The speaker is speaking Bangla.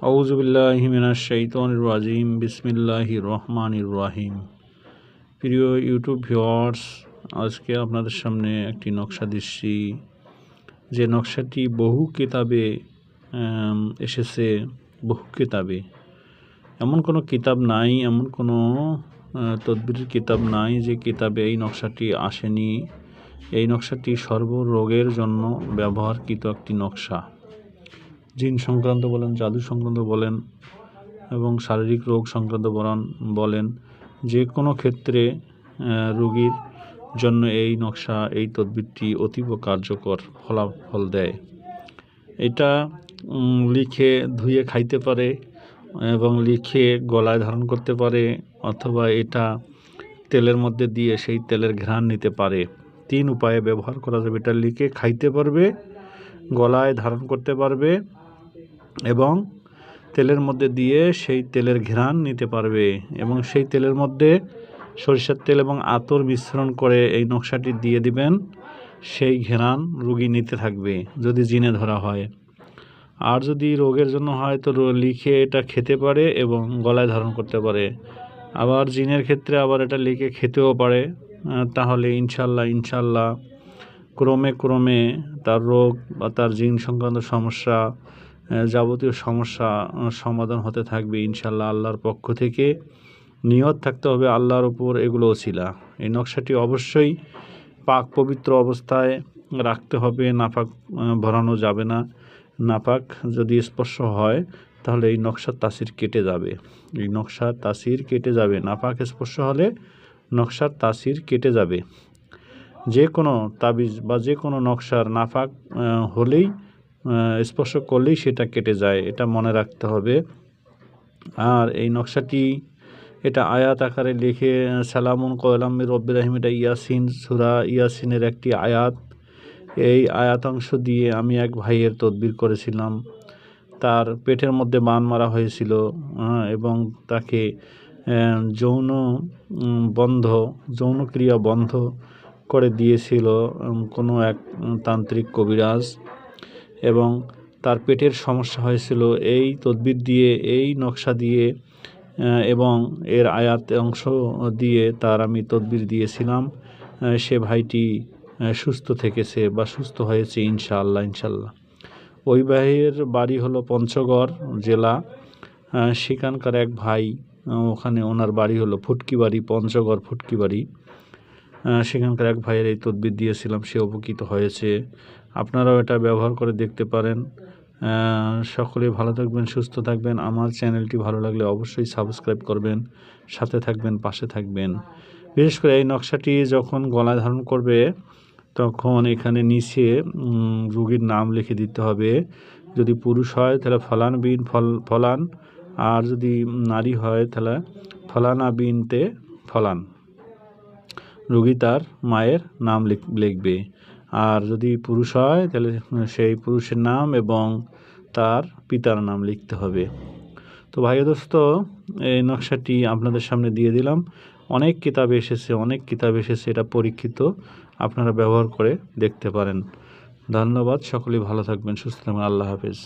আউযু বিল্লাহি মিনাশ শাইতানির রাজিম। বিসমিল্লাহির রহমানির রহিম। প্রিয় ইউটিউব ভিউয়ার্স, আজকে আপনাদের সামনে একটি নকশা দিচ্ছি, যে নকশাটি বহু কিতাবে এসেছে। বহু কিতাবে, এমন কোনো কিতাব নাই, এমন কোনো তদবিরের কিতাব নাই যে কিতাবে এই নকশাটি আসেনি। এই নকশাটি সর্বরোগের জন্য ব্যবহারকৃত একটি নকশা। জিন সংক্রান্ত বলেন, জাদু সংক্রান্ত বলেন এবং শারীরিক রোগ সংক্রান্ত বলেন, যে কোনো ক্ষেত্রে রোগীর জন্য এই নকশা, এই তদবিরটি অতীব কার্যকর ফলাফল দেয়। এটা লিখে ধুয়ে খাইতে পারে এবং লিখে গলায় ধারণ করতে পারে, অথবা এটা তেলের মধ্যে দিয়ে সেই তেলের ঘ্রাণ নিতে পারে। 3 উপায়ে ব্যবহার করা যাবে। এটা লিখে খাইতে পারবে, গলায় ধারণ করতে পারবে এবং তেলের মধ্যে দিয়ে সেই তেলের ঘ্রাণ নিতে পারবে। এবং সেই তেলের মধ্যে সরিষার তেল এবং আতর মিশ্রণ করে এই নকশাটি দিয়ে দিবেন, সেই ঘ্রাণ রোগী নিতে থাকবে যদি জিনে ধরা হয়। আর যদি রোগের জন্য হয় তো লিখে এটা খেতে পারে এবং গলায় ধারণ করতে পারে। আবার জিনের ক্ষেত্রে আবার এটা লিখে খেতেও পারে। তাহলে ইনশাল্লাহ ক্রমে তার রোগ বা তার জিন সংক্রান্ত সমস্যা, যাবতীয় সমস্যা সমাধান হতে থাকবে ইনশাল্লাহ। আল্লাহর পক্ষ থেকে নিয়ত থাকতে হবে আল্লাহর উপর, এগুলো ওসিলা। এই নকশাটি অবশ্যই পাক পবিত্র অবস্থায় রাখতে হবে, নাপাক ভরানো যাবে না। নাপাক যদি স্পর্শ হয় তাহলে এই নকশার তাসির কেটে যাবে। এই নকশার তাসির কেটে যাবে। নাপাক স্পর্শ হলে নকশার তাসির কেটে যাবে। যে কোনো তাবিজ বা যে কোনো নকশার নাপাক হলেই, স্পর্শ করলেই সেটা কেটে যায়, এটা মনে রাখতে হবে। আর এই নকশাটি এটা আয়াত আকারে লিখে সালামুন কওলাম মির রব্বির রহিম, এটা ইয়াসিন, সূরা ইয়াসিনের একটি আয়াত। এই আয়াতাংশ দিয়ে আমি এক ভাইয়ের তদবির করেছিলাম। তার পেটের মধ্যে বান মারা হয়েছিল এবং তাকে যৌনক্রিয়া বন্ধ করে দিয়েছিল কোনো এক তান্ত্রিক কবিরাজ, এবং তার পেটের সমস্যা হয়েছিল। এই তদবির দিয়ে, এই নকশা দিয়ে এবং এর আয়াত অংশ দিয়ে তার আমি তদবির দিয়েছিলাম। সে ভাইটি সুস্থ থেকেছে বা সুস্থ হয়েছে ইনশাআল্লাহ। ওই ভাইয়ের বাড়ি হলো পঞ্চগড় জেলা। সেখানকার এক ভাই, ওখানে ওনার বাড়ি হলো ফুটকিবাড়ি, পঞ্চগড় ফুটকিবাড়ি। সেখানকার এক ভাইয়ের এই তদবির দিয়েছিলাম, সে উপকৃত হয়েছে। আপনারাও এটা ব্যবহার করে দেখতে পারেন। সকলে ভালো থাকবেন, সুস্থ থাকবেন। আমার চ্যানেলটি ভালো লাগলে অবশ্যই সাবস্ক্রাইব করবেন, সাথে থাকবেন, পাশে থাকবেন। বিশেষ করে এই নকশাটি যখন গলায় ধারণ করবে তখন এখানে নিচে রোগীর নাম লিখে দিতে হবে। যদি পুরুষ হয় তাহলে ফলান বিন ফলান, আর যদি নারী হয় তাহলে ফলানা বিনতে ফলান। রোগী তার মায়ের নাম লিখবে। আর যদি পুরুষ হয় তাহলে সেই পুরুষের নাম এবং তার পিতার নাম লিখতে হবে। তো ভাই দোস্ত, এই নকশাটি আপনাদের সামনে দিয়ে দিলাম। অনেক কিতাব এসেছে, এটা পরীক্ষিত। আপনারা ব্যবহার করে দেখতে পারেন। ধন্যবাদ। সকলেই ভালো থাকবেন, সুস্থ থাকবেন। আল্লাহ হাফেজ।